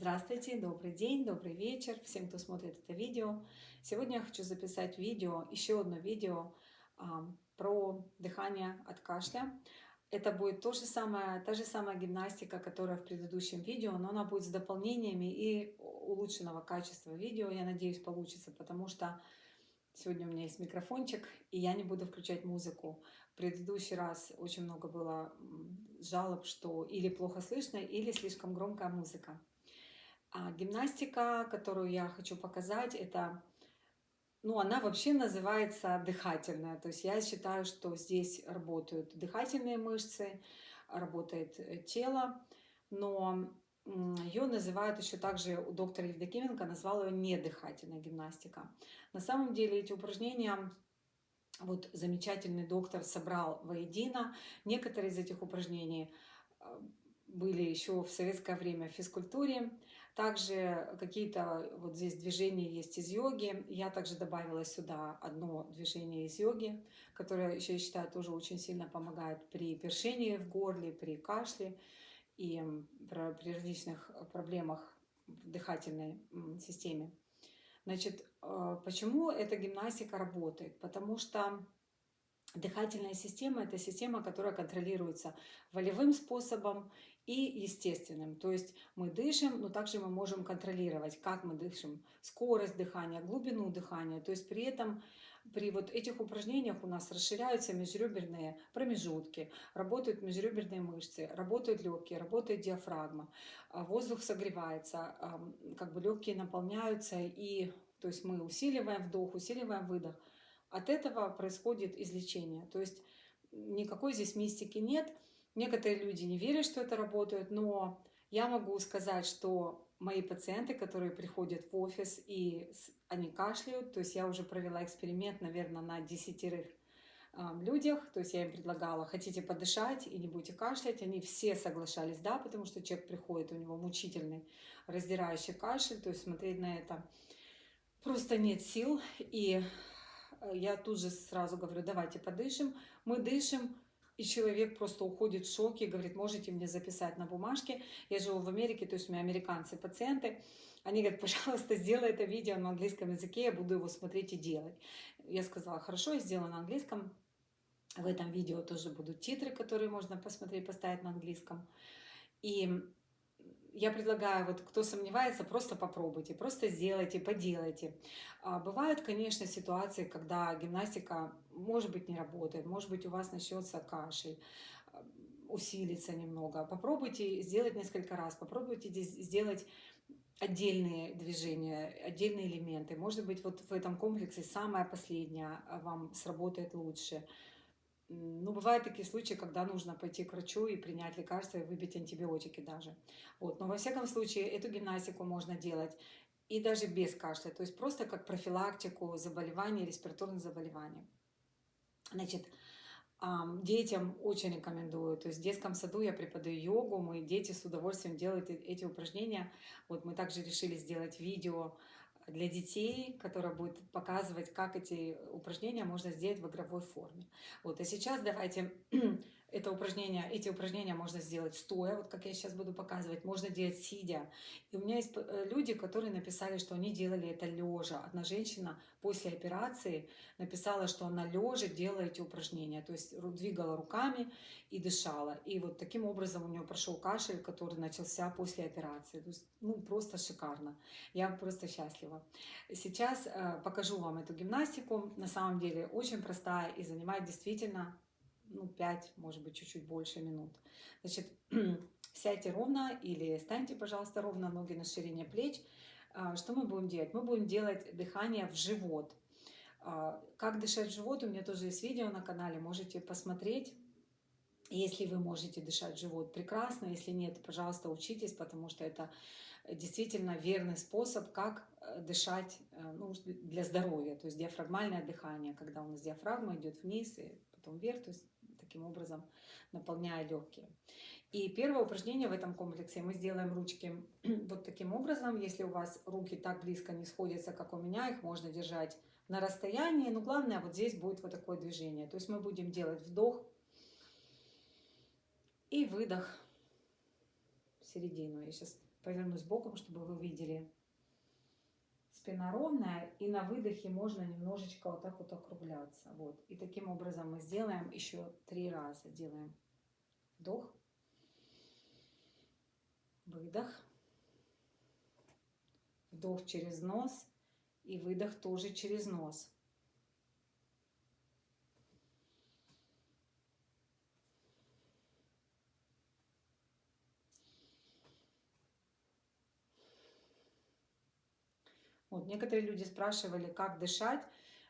Здравствуйте, добрый день, добрый вечер всем, кто смотрит это видео. Сегодня я хочу записать видео, еще одно видео про дыхание от кашля. Это будет та же самая гимнастика, которая в предыдущем видео, но она будет с дополнениями и улучшенного качества видео. Я надеюсь, получится, потому что сегодня у меня есть микрофончик, и я не буду включать музыку. В предыдущий раз очень много было жалоб, что или плохо слышно, или слишком громкая музыка. А гимнастика, которую я хочу показать, она вообще называется дыхательная. То есть я считаю, что здесь работают дыхательные мышцы, работает тело, но ее называют еще также, у доктора Евдокименко назвала ее недыхательная гимнастика. На самом деле эти упражнения вот замечательный доктор собрал воедино. Некоторые из этих упражнений были еще в советское время в физкультуре. Также какие-то вот здесь движения есть из йоги. Я также добавила сюда одно движение из йоги, которое еще, я считаю, тоже очень сильно помогает при першении в горле, при кашле и при различных проблемах в дыхательной системе. Значит, почему эта гимнастика работает? Потому что дыхательная система – это система, которая контролируется волевым способом и естественным. То есть мы дышим, но также мы можем контролировать, как мы дышим, скорость дыхания, глубину дыхания. То есть при этом, при вот этих упражнениях у нас расширяются межреберные промежутки, работают межреберные мышцы, работают легкие, работает диафрагма, воздух согревается, как бы легкие наполняются, и то есть мы усиливаем вдох, усиливаем выдох. От этого происходит излечение. То есть никакой здесь мистики нет. Некоторые люди не верят, что это работает, но я могу сказать, что мои пациенты, которые приходят в офис и они кашляют, то есть я уже провела эксперимент, наверное, на 10 людях, то есть я им предлагала, хотите подышать и не будете кашлять, они все соглашались, да, потому что человек приходит, у него мучительный, раздирающий кашель, то есть смотреть на это просто нет сил, и я тут же сразу говорю, давайте подышим. Мы дышим, и человек просто уходит в шоке, говорит, можете мне записать на бумажке. Я живу в Америке, то есть у меня американцы пациенты. Они говорят, пожалуйста, сделай это видео на английском языке, я буду его смотреть и делать. Я сказала, хорошо, я сделаю на английском. В этом видео тоже будут титры, которые можно посмотреть, поставить на английском. И я предлагаю, вот кто сомневается, просто попробуйте, просто сделайте, поделайте. Бывают, конечно, ситуации, когда гимнастика, может быть, не работает, может быть, у вас начнется кашель, усилится немного. Попробуйте сделать несколько раз, попробуйте сделать отдельные движения, отдельные элементы. Может быть, вот в этом комплексе самое последнее вам сработает лучше. Ну, бывают такие случаи, когда нужно пойти к врачу и принять лекарства, и выпить антибиотики даже. Вот. Но во всяком случае, эту гимнастику можно делать и даже без кашля, то есть просто как профилактику заболеваний, респираторных заболеваний. Значит, детям очень рекомендую. То есть в детском саду я преподаю йогу, мои дети с удовольствием делают эти упражнения. Вот мы также решили сделать видео для детей, которое будет показывать, как эти упражнения можно сделать в игровой форме. Вот, а сейчас давайте эти упражнения можно сделать стоя, вот как я сейчас буду показывать, можно делать сидя. И у меня есть люди, которые написали, что они делали это лежа. Одна женщина после операции написала, что она лежа делала эти упражнения, то есть двигала руками и дышала. И вот таким образом у нее прошел кашель, который начался после операции. То есть, ну, просто шикарно. Я просто счастлива. Сейчас покажу вам эту гимнастику. На самом деле очень простая и занимает действительно 5, может быть, чуть-чуть больше минут. Значит, сядьте ровно или станьте, пожалуйста, ровно, ноги на ширине плеч. Что мы будем делать? Мы будем делать дыхание в живот. Как дышать в живот, у меня тоже есть видео на канале, можете посмотреть. Если вы можете дышать в живот, прекрасно. Если нет, пожалуйста, учитесь, потому что это действительно верный способ, как дышать для здоровья. То есть диафрагмальное дыхание, когда у нас диафрагма идет вниз и потом вверх, то есть таким образом наполняя легкие. И первое упражнение в этом комплексе мы сделаем ручки вот таким образом. Если у вас руки так близко не сходятся, как у меня, их можно держать на расстоянии. Но главное, вот здесь будет вот такое движение. То есть мы будем делать вдох и выдох в середину. Я сейчас Повернусь боком, чтобы вы видели. Спина ровная, и на выдохе можно немножечко вот так вот округляться. Вот. И таким образом мы сделаем еще 3 раза. Делаем вдох, выдох, вдох через нос и выдох тоже через нос. Вот, некоторые люди спрашивали, как дышать.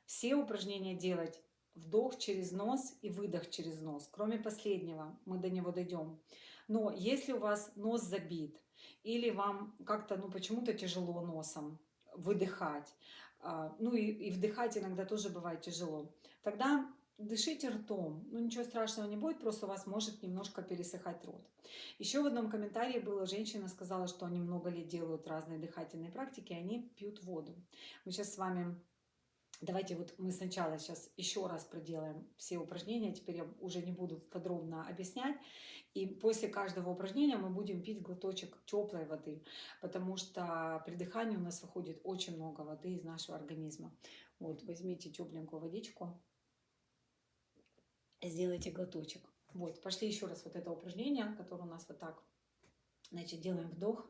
Все упражнения делать вдох через нос и выдох через нос. Кроме последнего, мы до него дойдем. Но если у вас нос забит, или вам как-то, почему-то тяжело носом выдыхать, ну и вдыхать иногда тоже бывает тяжело, тогда дышите ртом. Ну ничего страшного не будет, просто у вас может немножко пересыхать рот. Еще в одном комментарии была женщина, сказала, что они много лет делают разные дыхательные практики, и они пьют воду. Мы сейчас с вами, давайте вот мы сначала сейчас еще раз проделаем все упражнения, теперь я уже не буду подробно объяснять. И после каждого упражнения мы будем пить глоточек теплой воды, потому что при дыхании у нас выходит очень много воды из нашего организма. Вот, возьмите тепленькую водичку, сделайте глоточек. Вот, пошли еще раз вот это упражнение, которое у нас вот так. Значит, делаем вдох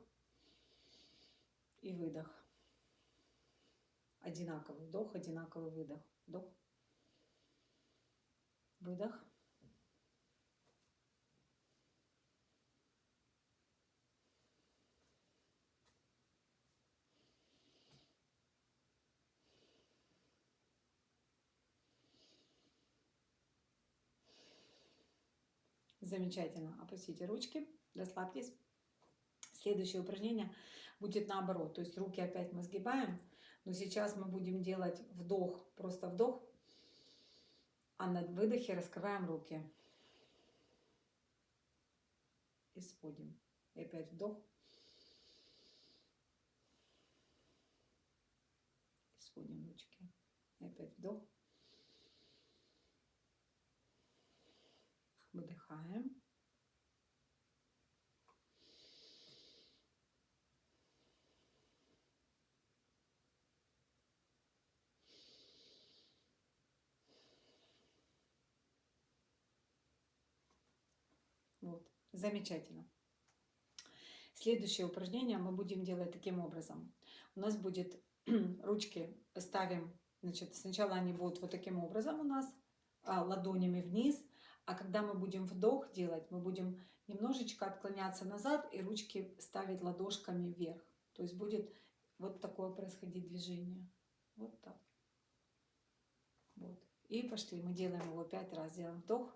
и выдох. Одинаковый вдох, одинаковый выдох. Вдох, выдох. Замечательно. Опустите ручки, расслабьтесь. Следующее упражнение будет наоборот. То есть руки опять мы сгибаем, но сейчас мы будем делать вдох, просто вдох, а на выдохе раскрываем руки. И сводим. И опять вдох. И сводим ручки. И опять вдох. Выдыхаем. Вот. Замечательно. Следующее упражнение мы будем делать таким образом. У нас будет ручки ставим, значит, сначала они будут вот таким образом у нас, ладонями вниз, а когда мы будем вдох делать, мы будем немножечко отклоняться назад и ручки ставить ладошками вверх. То есть будет вот такое происходить движение. Вот так. Вот. И пошли. Мы делаем его 5 раз. Делаем вдох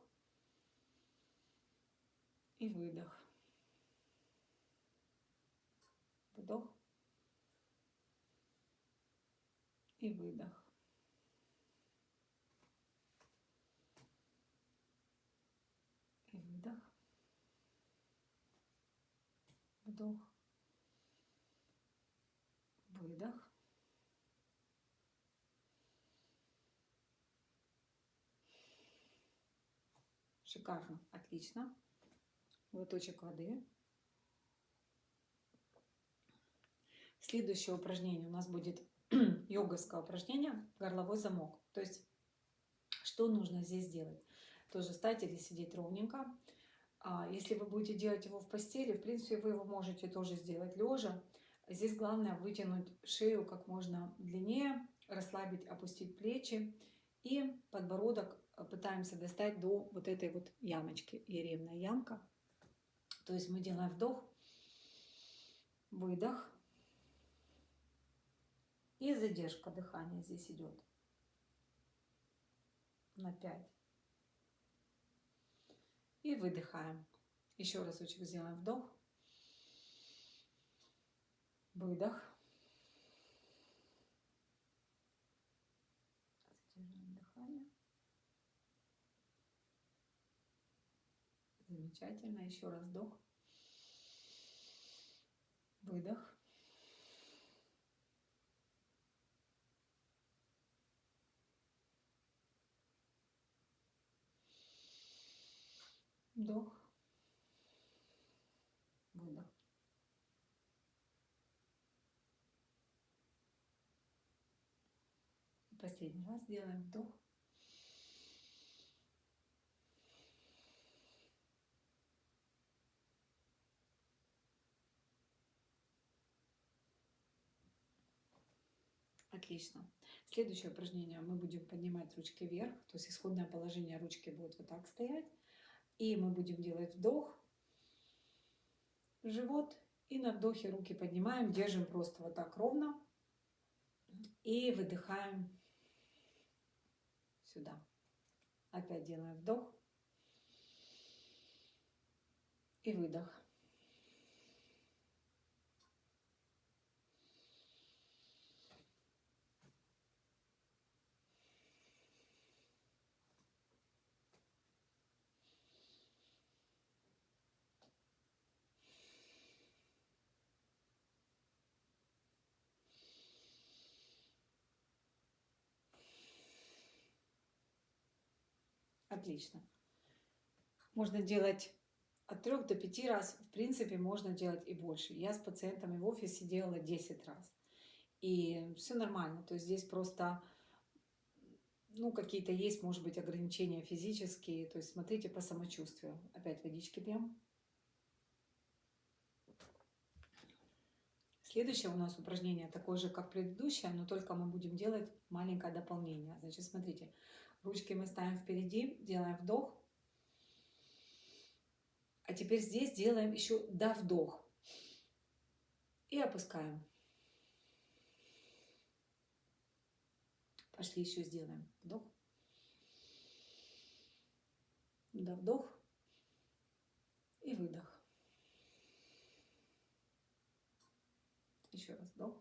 и выдох. Вдох и выдох. И выдох. Вдох. Выдох. Шикарно, отлично. Глоточек воды. Следующее упражнение у нас будет йоговское упражнение «Горловой замок». То есть, что нужно здесь делать? Тоже встать или сидеть ровненько. Если вы будете делать его в постели, в принципе, вы его можете тоже сделать лежа. Здесь главное вытянуть шею как можно длиннее, расслабить, опустить плечи и подбородок пытаемся достать до вот этой вот ямочки, еремная ямка. То есть мы делаем вдох, выдох и задержка дыхания здесь идет на 5. И выдыхаем. Еще разочек сделаем вдох, выдох. Задерживаем дыхание. Замечательно. Еще раз вдох, выдох. Вдох, выдох. последний раз делаем вдох. Отлично. Следующее упражнение. Мы будем поднимать ручки вверх. То есть исходное положение ручки будет вот так стоять. И мы будем делать вдох в живот. И на вдохе руки поднимаем. Держим просто вот так ровно. И выдыхаем сюда. Опять делаем вдох. И выдох. Отлично. Можно делать от 3 до 5 раз. В принципе, можно делать и больше. Я с пациентами в офисе делала 10 раз. И все нормально. То есть здесь просто, ну, какие-то есть, может быть, ограничения физические. То есть смотрите по самочувствию. Опять водички пьем. Следующее у нас упражнение такое же, как предыдущее, но только мы будем делать маленькое дополнение. Значит, смотрите, ручки мы ставим впереди, делаем вдох. А теперь здесь делаем еще до вдох. И опускаем. Пошли еще сделаем вдох. До вдох. И выдох. Еще раз вдох.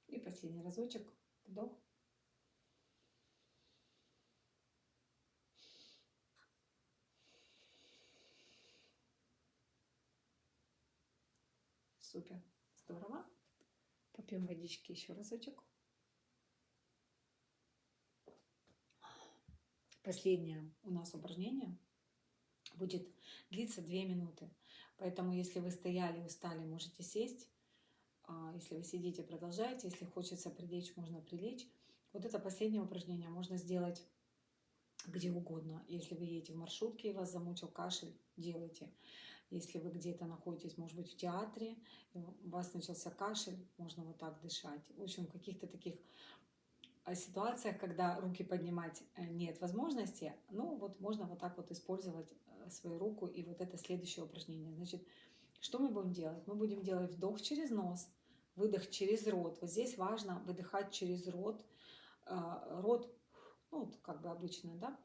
И последний разочек. Вдох. Супер. Здорово. Попьем водички еще разочек. Последнее у нас упражнение будет длиться 2 минуты. Поэтому, если вы стояли, устали, можете сесть. Если вы сидите, продолжайте. Если хочется прилечь, можно прилечь. Вот это последнее упражнение можно сделать где угодно. Если вы едете в маршрутке и вас замучил кашель, делайте. Если вы где-то находитесь, может быть, в театре, у вас начался кашель, можно вот так дышать. В общем, в каких-то таких ситуациях, когда руки поднимать нет возможности, ну вот можно вот так вот использовать свою руку. И вот это следующее упражнение. Значит, что мы будем делать? Мы будем делать вдох через нос, выдох через рот. Вот здесь важно выдыхать через рот. Рот, ну, вот как бы обычно, да?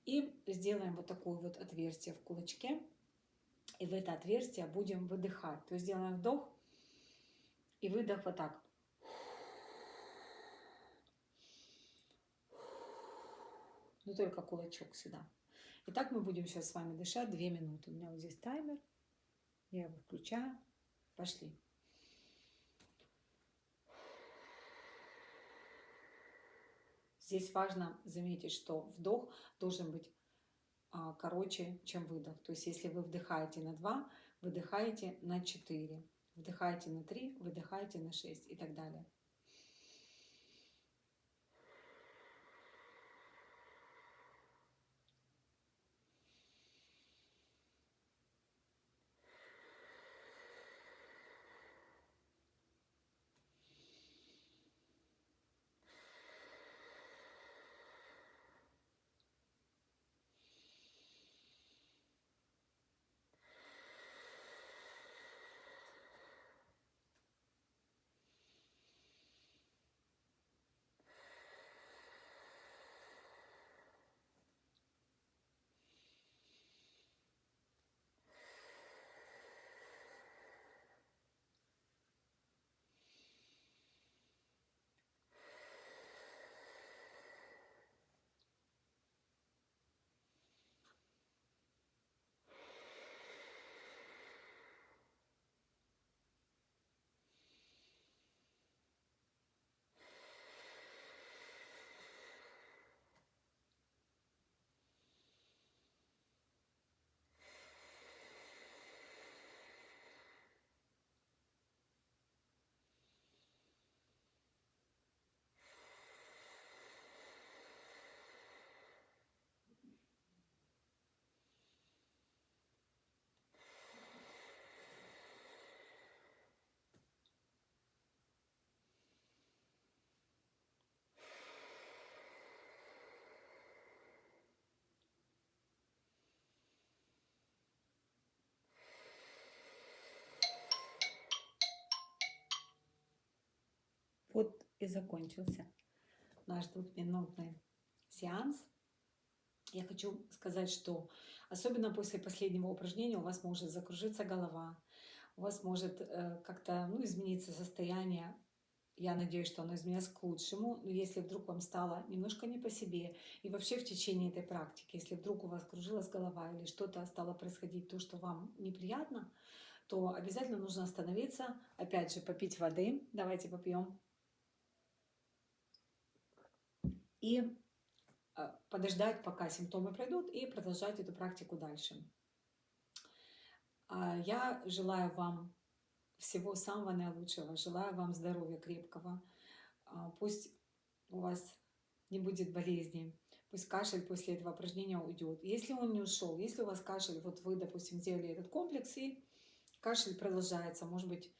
И сделаем вот такое вот отверстие в кулачке. И в это отверстие будем выдыхать. То есть делаем вдох и выдох вот так. Но только кулачок сюда. И так мы будем сейчас с вами дышать 2 минуты. У меня вот здесь таймер. Я его включаю. Пошли. Здесь важно заметить, что вдох должен быть короче, чем выдох. То есть если вы вдыхаете на 2, выдыхаете на 4. Вдыхаете на 3, выдыхаете на 6 и так далее. Вот и закончился наш двухминутный сеанс. Я хочу сказать, что особенно после последнего упражнения у вас может закружиться голова, у вас может как-то измениться состояние. Я надеюсь, что оно изменилось к лучшему, но если вдруг вам стало немножко не по себе, и вообще в течение этой практики, если вдруг у вас кружилась голова или что-то стало происходить, то, что вам неприятно, то обязательно нужно остановиться, опять же, попить воды. Давайте попьем. И подождать, пока симптомы пройдут, и продолжать эту практику дальше. Я желаю вам всего самого наилучшего, желаю вам здоровья крепкого. Пусть у вас не будет болезни, пусть кашель после этого упражнения уйдет. Если он не ушел, если у вас кашель, вот вы, допустим, сделали этот комплекс, и кашель продолжается, может быть,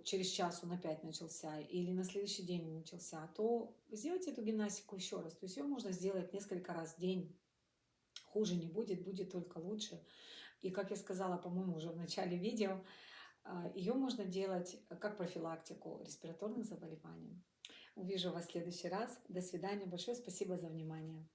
через час он опять начался, или на следующий день он начался, то сделайте эту гимнастику еще раз. То есть ее можно сделать несколько раз в день. Хуже не будет, будет только лучше. И, как я сказала, по-моему, уже в начале видео, ее можно делать как профилактику респираторных заболеваний. Увижу вас в следующий раз. До свидания. Большое спасибо за внимание.